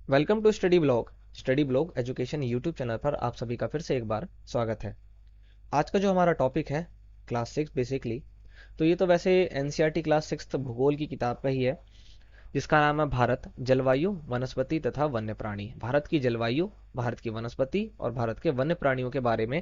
Welcome to study blog education YouTube channel पर आप सभी का फिर से एक बार स्वागत है। आज का जो हमारा टॉपिक है क्लास 6 बेसिकली, तो ये तो वैसे एनसीईआरटी क्लास 6 भूगोल की किताब का ही है, जिसका नाम है भारत जलवायु वनस्पति तथा वन्य प्राणी। भारत की जलवायु, भारत की वनस्पति और भारत के वन्य प्राणियों के बारे में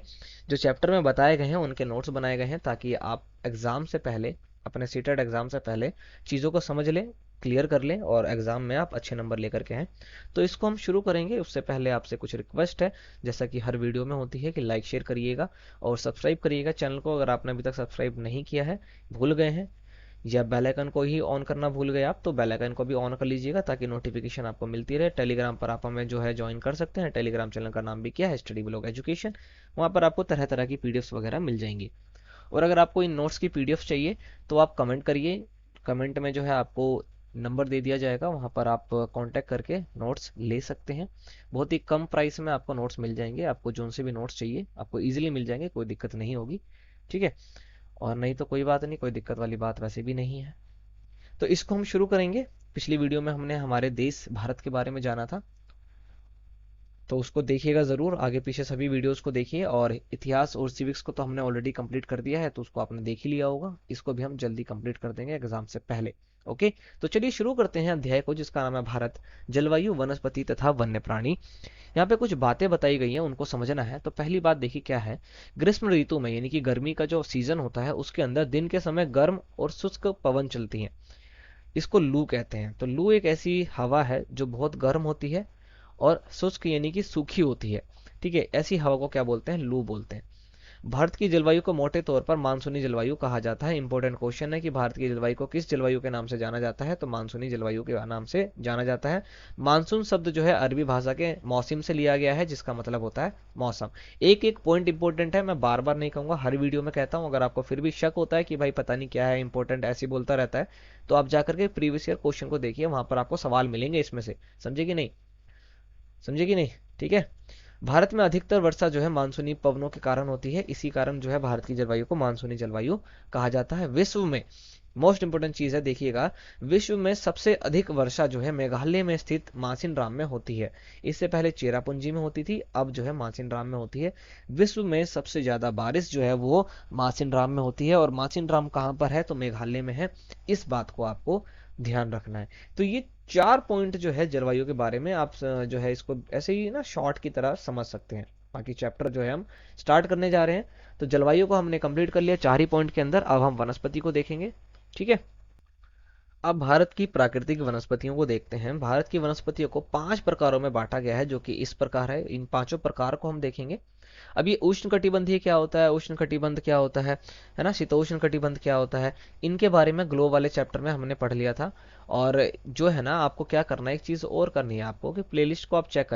जो चैप्टर में बताए गए हैं उनके नोट्स बनाए गए हैं, ताकि आप एग्जाम से पहले, अपने सीटेड एग्जाम से पहले चीज़ों को समझ लें, क्लियर कर लें और एग्जाम में आप अच्छे नंबर लेकर के आएँ। तो इसको हम शुरू करेंगे। उससे पहले आपसे कुछ रिक्वेस्ट है, जैसा कि हर वीडियो में होती है, कि लाइक शेयर करिएगा और सब्सक्राइब करिएगा चैनल को, अगर आपने अभी तक सब्सक्राइब नहीं किया है, भूल गए हैं या बेल आइकन को ही ऑन करना भूल गए आप, तो बेल आइकन को भी ऑन कर लीजिएगा ताकि नोटिफिकेशन आपको मिलती रहे। टेलीग्राम पर आप हमें जो है ज्वाइन कर सकते हैं। टेलीग्राम चैनल का नाम भी क्या है, स्टडी ब्लॉग एजुकेशन। वहाँ पर आपको तरह तरह की पीडीएफ्स वगैरह मिल जाएंगी। और अगर आपको इन नोट्स की पीडीएफ चाहिए तो आप कमेंट करिए। कमेंट में जो है आपको नंबर दे दिया जाएगा, वहाँ पर आप कांटेक्ट करके नोट्स ले सकते हैं। बहुत ही कम प्राइस में आपको नोट्स मिल जाएंगे। आपको जोन से भी नोट्स चाहिए आपको इजीली मिल जाएंगे, कोई दिक्कत नहीं होगी। ठीक है, और नहीं तो कोई बात नहीं, कोई दिक्कत वाली बात वैसे भी नहीं है। तो इसको हम शुरू करेंगे। पिछली वीडियो में हमने हमारे देश भारत के बारे में जाना था, तो उसको देखिएगा ज़रूर, आगे पीछे सभी वीडियोस को देखिए। और इतिहास और सिविक्स को तो हमने ऑलरेडी कंप्लीट कर दिया है, तो उसको आपने देख ही लिया होगा। इसको भी हम जल्दी कंप्लीट कर देंगे एग्जाम से पहले। ओके, तो चलिए शुरू करते हैं अध्याय को, जिसका नाम है भारत जलवायु वनस्पति तथा वन्य प्राणी। यहाँ पे कुछ बातें बताई गई हैं, उनको समझना है। तो पहली बात देखिए क्या है। ग्रीष्म ऋतु में, यानी कि गर्मी का जो सीजन होता है, उसके अंदर दिन के समय गर्म और शुष्क पवन चलती है। इसको लू कहते हैं। तो लू एक ऐसी हवा है जो बहुत गर्म होती है और शुष्क यानी कि सूखी होती है। ठीक है, ऐसी हवा को क्या बोलते हैं, लू बोलते हैं। भारत की जलवायु को मोटे तौर पर मानसूनी जलवायु कहा जाता है। इंपॉर्टेंट क्वेश्चन है कि भारत की जलवायु को किस जलवायु के नाम से जाना जाता है, तो मानसूनी जलवायु के नाम से जाना जाता है। मानसून शब्द जो है अरबी भाषा के मौसम से लिया गया है, जिसका मतलब होता है मौसम। एक एक पॉइंट इंपॉर्टेंट है, मैं बार बार नहीं कहूंगा, हर वीडियो में कहता हूं। अगर आपको फिर भी शक होता है कि भाई पता नहीं क्या है इंपॉर्टेंट, ऐसे ही बोलता रहता है, तो आप जाकर के प्रीवियस ईयर क्वेश्चन को देखिए, वहां पर आपको सवाल मिलेंगे इसमें से। समझे कि नहीं, समझे कि नहीं। ठीक है, भारत में अधिकतर वर्षा जो है मानसूनी पवनों के कारण होती है। इसी कारण जो है भारत की जलवायु को मानसूनी जलवायु कहा जाता है। विश्व में मोस्ट इंपोर्टेंट चीज है, देखिएगा, विश्व में सबसे अधिक वर्षा जो है मेघालय में स्थित मासिनराम में होती है। इससे पहले चेरापूंजी में होती थी, अब जो है मासिनराम में होती है। विश्व में सबसे ज्यादा बारिश जो है वो मासिनराम में होती है। और मासिनराम कहाँ पर है, तो मेघालय में है। इस बात को आपको ध्यान रखना है। तो ये 4 पॉइंट जो है जलवायु के बारे में, आप जो है इसको ऐसे ही ना शॉर्ट की तरह समझ सकते हैं। बाकी चैप्टर जो है हम स्टार्ट करने जा रहे हैं। तो जलवायु को हमने कंप्लीट कर लिया 4 ही पॉइंट के अंदर। अब हम वनस्पति को देखेंगे। ठीक है, अब भारत की प्राकृतिक वनस्पतियों को देखते हैं। भारत की वनस्पतियों को 5 प्रकारों में बांटा गया है, जो कि इस प्रकार है। इन पांचों प्रकार को हम देखेंगे। अब ये उष्ण कटिबंधीय क्या होता है, उष्ण कटिबंध क्या होता है ना, शीतोष्ण कटिबंध क्या होता है, इनके बारे में ग्लो वाले चैप्टर में हमने पढ़ लिया था। और जो है ना, आपको क्या करना है, एक चीज और करनी है आपको, कि प्लेलिस्ट को आप चेक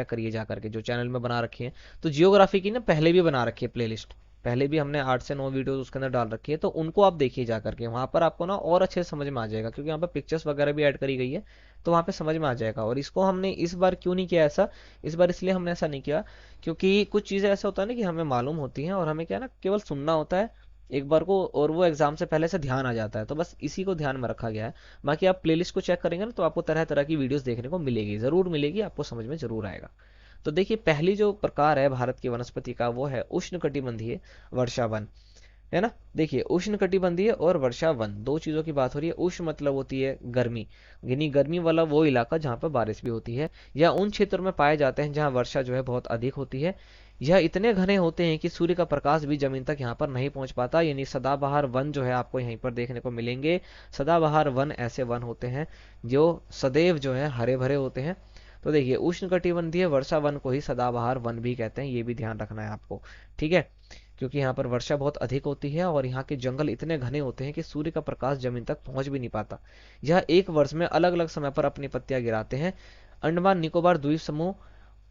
करिए जा करके, जो चैनल में बना रखी है। तो जियोग्राफी की ना पहले भी बना रखी है प्लेलिस्ट, पहले भी हमने 8 से 9 वीडियोस उसके अंदर डाल रखी है, तो उनको आप देखिए जा करके। वहां पर आपको ना और अच्छे से समझ में आ जाएगा, क्योंकि यहाँ पर पिक्चर्स वगैरह भी ऐड करी गई है, तो वहां पे समझ में आ जाएगा। और इसको हमने इस बार क्यों नहीं किया ऐसा, इस बार इसलिए हमने ऐसा नहीं किया, क्योंकि कुछ चीज़ें ऐसा होता है ना कि हमें मालूम होती हैं और हमें क्या है ना, केवल सुनना होता है एक बार को, और वो एग्जाम से पहले से ध्यान आ जाता है। तो बस इसी को ध्यान में रखा गया है। बाकी आप प्लेलिस्ट को चेक करेंगे ना, तो आपको तरह तरह की वीडियोस देखने को मिलेगी, ज़रूर मिलेगी, आपको समझ में ज़रूर आएगा। तो देखिए, पहली जो प्रकार है भारत की वनस्पति का, वो है उष्ण कटिबंधीय वर्षा वन, है ना। देखिए, उष्ण कटिबंधीय और वर्षा वन, दो चीजों की बात हो रही है। उष्ण मतलब होती है गर्मी, यानी गर्मी वाला वो इलाका जहाँ पर बारिश भी होती है, या उन क्षेत्रों में पाए जाते हैं जहाँ वर्षा जो है बहुत अधिक होती है। यह इतने घने होते हैं कि सूर्य का प्रकाश भी जमीन तक यहाँ पर नहीं पहुंच पाता, यानी सदाबहार वन जो है आपको यहीं पर देखने को मिलेंगे। सदाबहार वन ऐसे वन होते हैं जो सदैव जो है हरे भरे होते हैं। तो देखिए, उष्ण कटिबंधीय वर्षा वन को ही सदाबहार वन भी कहते हैं, ये भी ध्यान रखना है आपको। ठीक है, क्योंकि यहाँ पर वर्षा बहुत अधिक होती है और यहाँ के जंगल इतने घने होते हैं कि सूर्य का प्रकाश जमीन तक पहुंच भी नहीं पाता। यह एक वर्ष में अलग अलग समय पर अपनी पत्तियां गिराते हैं। अंडमान निकोबार द्वीप समूह,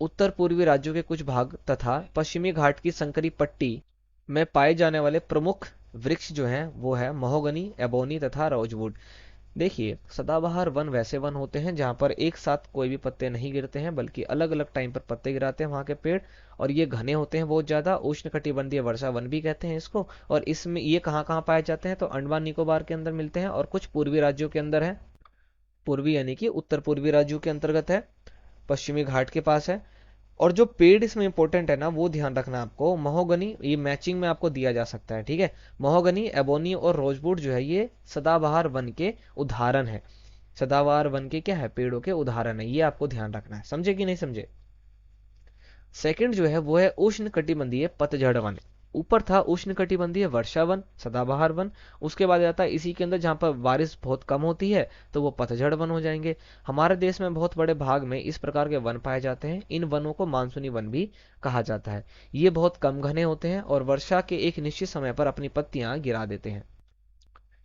उत्तर पूर्वी राज्यों के कुछ भाग तथा पश्चिमी घाट की संकरी पट्टी में पाए जाने वाले प्रमुख वृक्ष जो हैं वो है महोगनी, एबोनी तथा रोजवुड। देखिए, सदाबहार वन वैसे वन होते हैं जहाँ पर एक साथ कोई भी पत्ते नहीं गिरते हैं, बल्कि अलग अलग टाइम पर पत्ते गिराते हैं वहाँ के पेड़। और ये घने होते हैं बहुत ज्यादा, उष्ण कटिबंधीय वर्षा वन भी कहते हैं इसको। और इसमें ये कहाँ कहाँ पाए जाते हैं, तो अंडमान निकोबार के अंदर मिलते हैं और कुछ पूर्वी राज्यों के अंदर है। पूर्वी यानी कि उत्तर पूर्वी राज्यों के अंतर्गत है। पश्चिमी घाट के पास है। और जो पेड़ इसमें इंपॉर्टेंट है ना, वो ध्यान रखना आपको, महोगनी, ये मैचिंग में आपको दिया जा सकता है, ठीक है। महोगनी, एबोनी और रोजवुड जो है ये सदाबहार वन के उदाहरण है। सदाबहार वन के क्या है, पेड़ों के उदाहरण है, ये आपको ध्यान रखना है। समझे कि नहीं समझे? सेकंड जो है वो है उष्ण कटिबंधीय पतझड़ वन। ऊपर था उष्ण कटिबंधीय वर्षा वन, सदाबहार वन। उसके बाद आता है इसी के अंदर जहाँ पर बारिश बहुत कम होती है तो वो पतझड़ वन हो जाएंगे। हमारे देश में बहुत बड़े भाग में इस प्रकार के वन पाए जाते हैं। इन वनों को मानसूनी वन भी कहा जाता है। ये बहुत कम घने होते हैं और वर्षा के एक निश्चित समय पर अपनी पत्तियां गिरा देते हैं।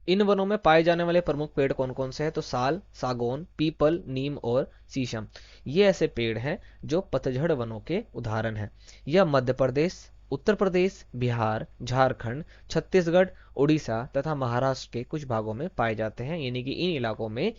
इन वनों में पाए जाने वाले प्रमुख पेड़ कौन कौन से हैं, तो साल, सागौन, पीपल, नीम और शीशम। ये ऐसे पेड़ हैं जो पतझड़ वनों के उदाहरण हैं। यह मध्य प्रदेश, उत्तर प्रदेश, बिहार, झारखंड, छत्तीसगढ़, उड़ीसा तथा महाराष्ट्र के कुछ भागों में पाए जाते हैं। यानी कि इन इलाकों में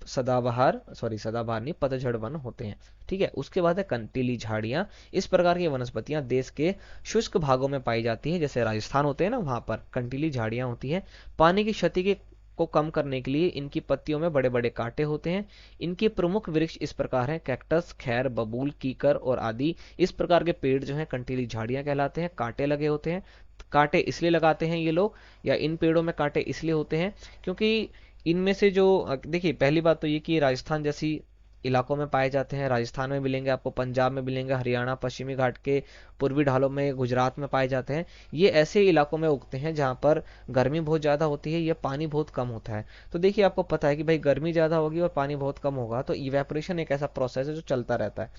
सदाबहार नहीं, पतझड़ वन होते हैं। ठीक है। उसके बाद है कंटीली झाड़ियां। इस प्रकार की वनस्पतियां देश के शुष्क भागों में पाई जाती हैं, जैसे राजस्थान होते हैं ना, वहां पर कंटीली झाड़ियां होती हैं। पानी की क्षति के को कम करने के लिए इनकी पत्तियों में बड़े बड़े कांटे होते हैं। इनके प्रमुख वृक्ष इस प्रकार हैं, कैक्टस, खैर, बबूल, कीकर और आदि। इस प्रकार के पेड़ जो हैं कंटीली झाड़ियां कहलाते हैं। कांटे लगे होते हैं। कांटे इसलिए लगाते हैं ये लोग, या इन पेड़ों में कांटे इसलिए होते हैं क्योंकि इनमें से जो देखिए, पहली बात तो ये कि राजस्थान जैसी इलाकों में पाए जाते हैं। राजस्थान में मिलेंगे आपको, पंजाब में मिलेंगे, हरियाणा, पश्चिमी घाट के पूर्वी ढालों में, गुजरात में पाए जाते हैं। ये ऐसे इलाकों में उगते हैं जहाँ पर गर्मी बहुत ज़्यादा होती है या पानी बहुत कम होता है। तो देखिए, आपको पता है कि भाई गर्मी ज़्यादा होगी और पानी बहुत कम होगा तो इवेपोरेशन एक ऐसा प्रोसेस है जो चलता रहता है।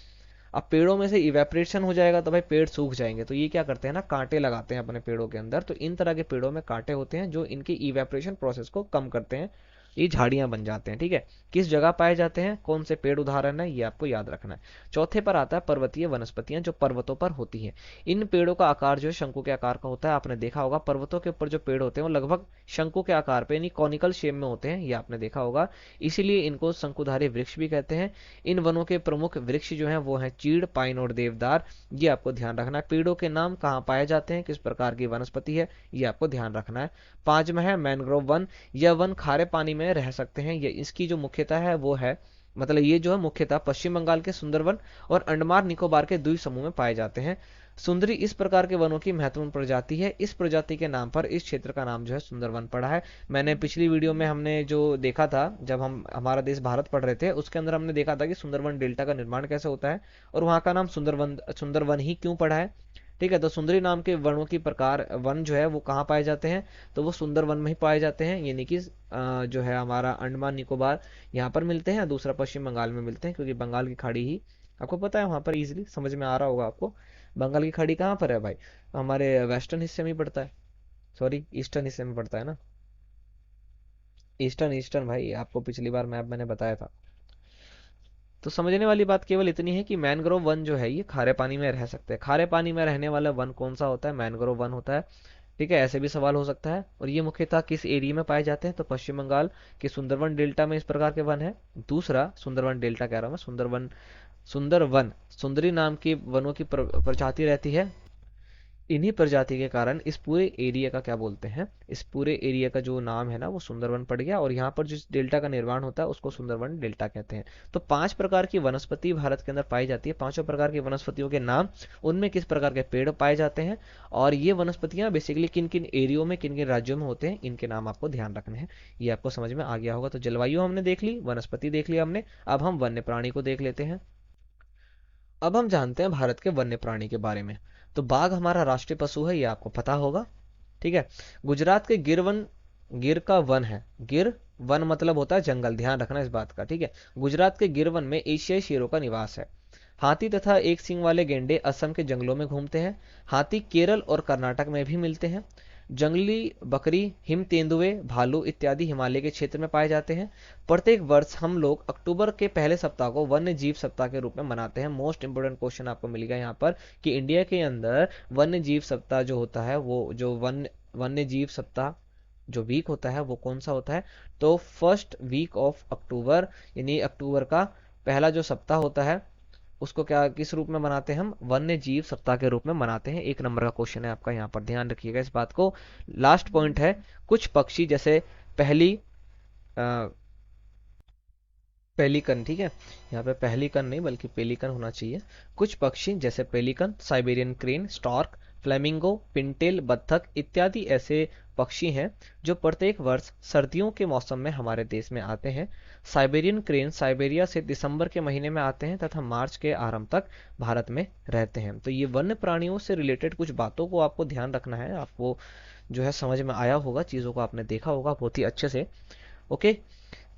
अब पेड़ों में से इवेपोरेशन हो जाएगा तो भाई पेड़ सूख जाएंगे। तो ये क्या करते हैं ना, कांटे लगाते हैं अपने पेड़ों के अंदर। तो इन तरह के पेड़ों में कांटे होते हैं जो इनकी इवेपोरेशन प्रोसेस को कम करते हैं। ये झाड़ियां बन जाते हैं। ठीक है। किस जगह पाए जाते हैं, कौन से पेड़ उदाहरण है, ये आपको याद रखना है। चौथे पर आता है पर्वतीय वनस्पतियां, जो पर्वतों पर होती हैं। इन पेड़ों का आकार जो है शंकु के आकार का होता है। आपने देखा होगा पर्वतों के ऊपर जो पेड़ होते हैं वो लगभग शंकु के आकार पे, यानी कॉनिकल शेप में होते हैं, ये आपने देखा होगा। इसीलिए इनको शंकुधारी वृक्ष भी कहते हैं। इन वनों के प्रमुख वृक्ष जो हैं वो हैं चीड़, पाइन और देवदार। ये आपको ध्यान रखना है। पेड़ों के नाम कहाँ पाए जाते हैं, किस प्रकार की वनस्पति है, ये आपको ध्यान रखना है। पांचवा है मैनग्रोव वन। यह वन खारे पानी में रह सकते हैं। ये इसकी जो मुख्यता है वो है, मतलब ये जो है मुख्यतः पश्चिम बंगाल के सुंदरवन और अंडमान निकोबार के द्वीप समूह में पाए जाते हैं। सुंदरी इस प्रकार के वनों की महत्वपूर्ण प्रजाति है। इस प्रजाति के नाम पर इस क्षेत्र का नाम जो है सुंदरवन पड़ा है। मैंने पिछली वीडियो में हमने जो देखा था, जब हम हमारा देश भारत पढ़ रहे थे, उसके अंदर हमने देखा था कि सुंदरवन डेल्टा का निर्माण कैसे होता है और वहाँ का नाम सुंदरवन ही क्यों पड़ा है। ठीक है। तो सुंदरी नाम के वनों की प्रकार वन जो है वो कहाँ पाए जाते हैं, तो वो सुंदरवन में ही पाए जाते हैं। यानी कि जो है हमारा अंडमान निकोबार यहाँ पर मिलते हैं, दूसरा पश्चिम बंगाल में मिलते हैं, क्योंकि बंगाल की खाड़ी ही आपको पता है वहाँ पर इजीली समझ में आ रहा होगा आपको। बंगाल की खाड़ी कहाँ पर है भाई, हमारे वेस्टर्न हिस्से में ही पड़ता है। सॉरी, ईस्टर्न हिस्से में पड़ता है ना। ईस्टर्न ईस्टर्न भाई, आपको पिछली बार मैप मैंने बताया था। तो समझने वाली बात केवल इतनी है कि मैनग्रोव वन जो है ये खारे पानी में रह सकते हैं। खारे पानी में रहने वाला वन कौन सा होता है, मैनग्रोव वन होता है। ठीक है। ऐसे भी सवाल हो सकता है। और ये मुख्यतः किस एरिया में पाए जाते हैं, तो पश्चिम बंगाल के सुंदरवन डेल्टा में इस प्रकार के वन है। दूसरा, सुंदरवन डेल्टा कह रहा हूँ मैं, सुंदरवन सुंदरी नाम की वनों की प्रजाति रहती है। इन्हीं प्रजाति के कारण इस पूरे एरिया का क्या बोलते हैं, इस पूरे एरिया का जो नाम है ना वो सुंदरवन पड़ गया। और यहाँ पर जिस डेल्टा का निर्माण होता है उसको सुंदरवन डेल्टा कहते हैं। तो 5 प्रकार की वनस्पति भारत के अंदर पाई जाती है। पांचों प्रकार की वनस्पतियों के नाम, उनमें किस प्रकार के पेड़ पाए जाते हैं, और ये वनस्पतियां बेसिकली किन किन एरियो में, किन किन राज्यों में होते हैं, इनके नाम आपको ध्यान रखने हैं। ये आपको समझ में आ गया होगा। तो जलवायु हमने देख ली, वनस्पति देख लिया हमने। अब हम वन्य प्राणी को देख लेते हैं। अब हम जानते हैं भारत के वन्य प्राणी के बारे में। तो बाघ हमारा राष्ट्रीय पशु है, ये आपको पता होगा। ठीक है। गुजरात के गिर का वन है। गिर वन मतलब होता है जंगल, ध्यान रखना इस बात का। ठीक है। गुजरात के गिर वन में एशियाई शेरों का निवास है। हाथी तथा एक सींग वाले गैंडे असम के जंगलों में घूमते हैं। हाथी केरल और कर्नाटक में भी मिलते हैं। जंगली बकरी, हिम तेंदुए, भालू इत्यादि हिमालय के क्षेत्र में पाए जाते हैं। प्रत्येक वर्ष हम लोग अक्टूबर के पहले सप्ताह को वन्य जीव सप्ताह के रूप में मनाते हैं। मोस्ट इंपोर्टेंट क्वेश्चन आपको मिलेगा यहाँ पर कि इंडिया के अंदर वन्य जीव सप्ताह जो होता है, वो जो वन्य जीव सप्ताह जो वीक होता है वो कौन सा होता है, तो फर्स्ट वीक ऑफ अक्टूबर, यानी अक्टूबर का पहला जो सप्ताह होता है उसको क्या, किस रूप में मनाते हैं हम, वन्य जीव सप्ताह के रूप में मनाते हैं। 1 नंबर का क्वेश्चन है आपका, यहाँ पर ध्यान रखिएगा इस बात को। लास्ट पॉइंट है, कुछ पक्षी जैसे पहली पेलिकन, ठीक है, यहाँ पे पेलिकन नहीं बल्कि पेलिकन होना चाहिए। कुछ पक्षी जैसे pelican, Siberian crane, stork, flamingo, Pintail, बत्तख इत्यादि ऐसे पक्षी हैं जो प्रत्येक वर्ष सर्दियों के मौसम में हमारे देश में आते हैं। साइबेरियन क्रेन साइबेरिया से दिसंबर के महीने में आते हैं तथा मार्च के आरंभ तक भारत में रहते हैं। तो ये वन्य प्राणियों से रिलेटेड कुछ बातों को आपको ध्यान रखना है, आपको जो है समझ में आया होगा, चीज़ों को आपने देखा होगा बहुत ही अच्छे से। ओके,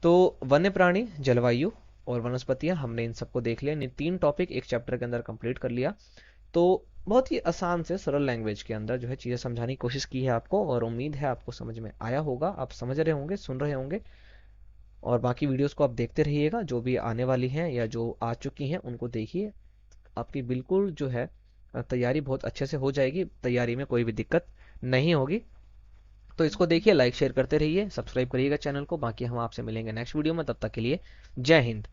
तो वन्य प्राणी, जलवायु और वनस्पतियां, हमने इन सबको देख लिया। इन 3 टॉपिक एक चैप्टर के अंदर कंप्लीट कर लिया। तो बहुत ही आसान से सरल लैंग्वेज के अंदर जो है चीज़ें समझाने की कोशिश की है आपको, और उम्मीद है आपको समझ में आया होगा, आप समझ रहे होंगे, सुन रहे होंगे। और बाकी वीडियोस को आप देखते रहिएगा, जो भी आने वाली हैं या जो आ चुकी हैं उनको देखिए। आपकी बिल्कुल जो है तैयारी बहुत अच्छे से हो जाएगी, तैयारी में कोई भी दिक्कत नहीं होगी। तो इसको देखिए, लाइक शेयर करते रहिए, सब्सक्राइब करिएगा चैनल को। बाकी हम आपसे मिलेंगे नेक्स्ट वीडियो में, तब तक के लिए जय हिंद।